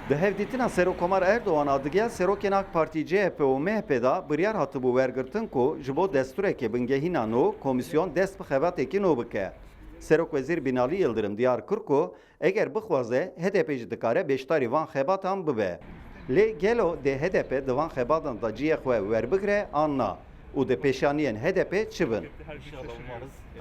Di hevdîtina Serokomar Erdoğan adigel Serokên AK Parti, CHP û MHP da biryar hatibû wergirtin ku ji bo destureke bingehîna nû komîsyon dest bi xebatekî nû bike. Serokwezîr Binalî Yıldırım diyar kir ku eger bixwaze HDP jî dikare beşdarî van xebatan bibe. Lê gelo dê HDP di van xebatan da ciyê xwe werbigire an na û di pêşaniyên HDP çi bin?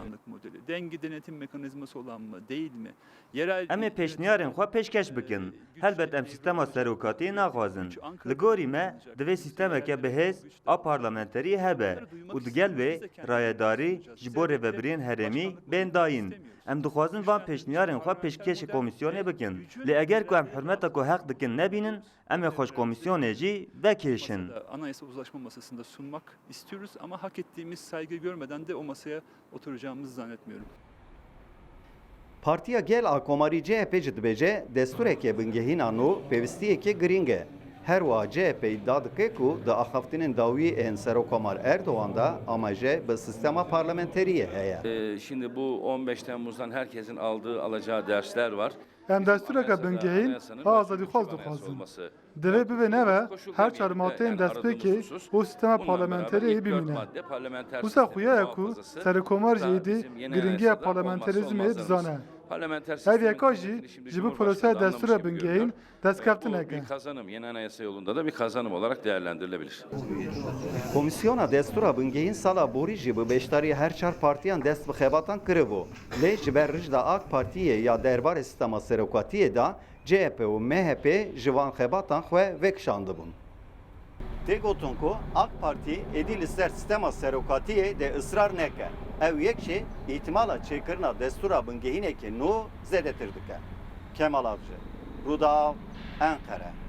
Anlık modeli. Dengi denetim mekanizması olan mı, değil mi? Yerel Em ê pêşniyarên xwe pêşkeş bikin. Helbet em sîstema serokatiyê naxwazin. Li gorî me divê sîstemeke bihêz a parlamenterî hebe û digel wê rayedarî ji bo rêvebiriyên herêmî bên dayîn. Em dixwazin van pêşniyarên xwe pêşkêşê komîsyonê bikin. Lê eger ku em hürmeta ku heq dikin nebînin, em ê xweşkomisyonê jî vekêşin. Anayasa Uzlaşma Masası'nda sunmak istiyoruz ama hak ettiğimiz saygı görmeden de o masaya oturacağımızı zannetmiyorum. Partiya gel a Komarî CHP jî dibêje destureke bingehîna nû pêwîstiyekê giring e. Her wiha CHP iddia dike ku di axaftinên dawî ên Serokomar Erdoğan da amaje bi sistema parlamenteriyê heye. Şimdi bu 15 Temmuz'dan herkesin alacağı dersler var. Em destureka bingehîn a azadîxwaz dixwazin. Divê bibe neve her çarmateyên destpêkê û sistema parlamenteriyê bimîne. Wisa xuya ye ku Serokkomar jî êdî giringiya parlamenterizmê dizane. Ev yeka jî ji bu proseye destura bingehîn destkeftineke. Bir kazanım, yeni anayasa yolunda da bir kazanım olarak değerlendirilebilir. Komisyona destura bingehîn sala borî jî bi beşdarî her çar partiyan dest bi xebatan kiribû. Lê ji ber rijda AK Partiyê ya derbarê sistema serokatiyê da CHP û MHP ji van xebatan xwe vekişandibûn. Tê gotin ku AK Parti êdî li ser sistema serokatiyê de ısrar neke. Ew yek jî îtimala çêkirina destura bingehînekê nû zêdetir dike. Kemal Avcı, Rûdaw, Ankara.